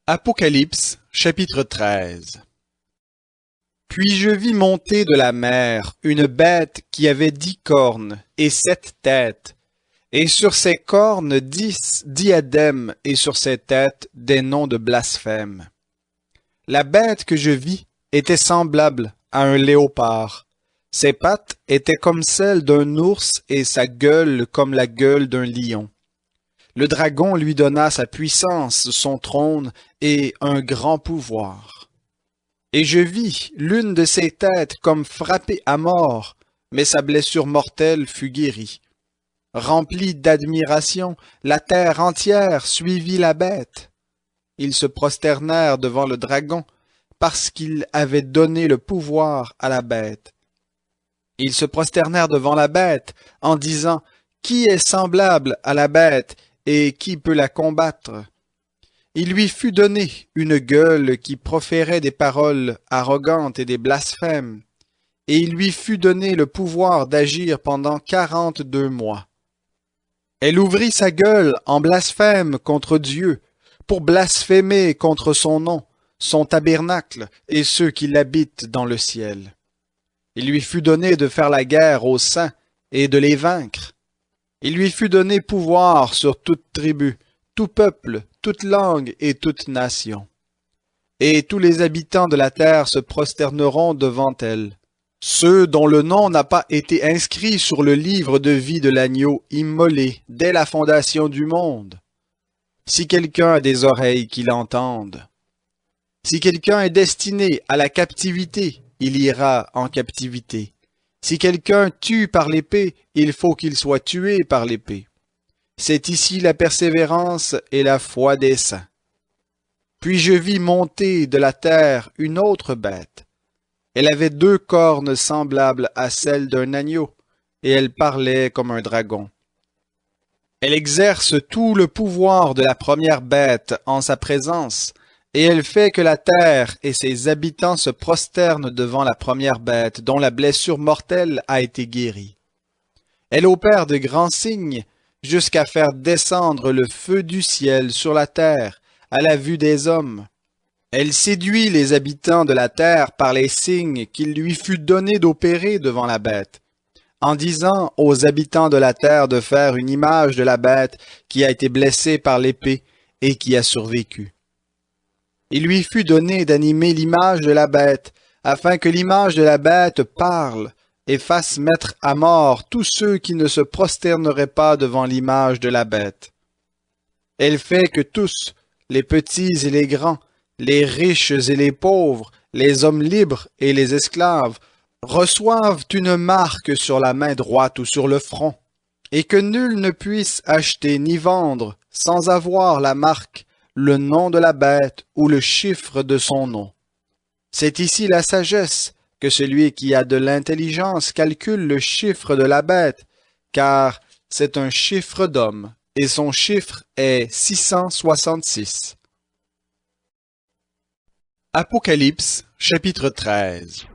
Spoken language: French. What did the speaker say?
Apocalypse, chapitre 13. Puis je vis monter de la mer une bête qui avait 10 cornes et 7 têtes, et sur ses cornes 10 diadèmes et sur ses têtes des noms de blasphème. La bête que je vis était semblable à un léopard. Ses pattes étaient comme celles d'un ours et sa gueule comme la gueule d'un lion. Le dragon lui donna sa puissance, son trône et un grand pouvoir. Et je vis l'une de ses têtes comme frappée à mort, mais sa blessure mortelle fut guérie. Remplie d'admiration, la terre entière suivit la bête. Ils se prosternèrent devant le dragon, parce qu'il avait donné le pouvoir à la bête. Ils se prosternèrent devant la bête, en disant, « Qui est semblable à la bête, et qui peut la combattre? » Il lui fut donné une gueule qui proférait des paroles arrogantes et des blasphèmes, et il lui fut donné le pouvoir d'agir pendant 42 mois. Elle ouvrit sa gueule en blasphème contre Dieu, pour blasphémer contre son nom, son tabernacle et ceux qui l'habitent dans le ciel. Il lui fut donné de faire la guerre aux saints et de les vaincre. Il lui fut donné pouvoir sur toute tribu, tout peuple, toute langue et toute nation. Et tous les habitants de la terre se prosterneront devant elle, ceux dont le nom n'a pas été inscrit sur le livre de vie de l'agneau immolé dès la fondation du monde. Si quelqu'un a des oreilles qu'il entende. Si quelqu'un est destiné à la captivité, il ira en captivité. Si quelqu'un tue par l'épée, il faut qu'il soit tué par l'épée. C'est ici la persévérance et la foi des saints. Puis je vis monter de la terre une autre bête. Elle avait 2 cornes semblables à celles d'un agneau, et elle parlait comme un dragon. Elle exerce tout le pouvoir de la première bête en sa présence, et elle fait que la terre et ses habitants se prosternent devant la première bête, dont la blessure mortelle a été guérie. Elle opère de grands signes, jusqu'à faire descendre le feu du ciel sur la terre, à la vue des hommes. Elle séduit les habitants de la terre par les signes qu'il lui fut donné d'opérer devant la bête, en disant aux habitants de la terre de faire une image de la bête qui a été blessée par l'épée et qui a survécu. Il lui fut donné d'animer l'image de la bête, afin que l'image de la bête parle et fasse mettre à mort tous ceux qui ne se prosterneraient pas devant l'image de la bête. Elle fait que tous, les petits et les grands, les riches et les pauvres, les hommes libres et les esclaves, reçoivent une marque sur la main droite ou sur le front, et que nul ne puisse acheter ni vendre sans avoir la marque, le nom de la bête ou le chiffre de son nom. C'est ici la sagesse, que celui qui a de l'intelligence calcule le chiffre de la bête, car c'est un chiffre d'homme, et son chiffre est 666. Apocalypse, chapitre 13.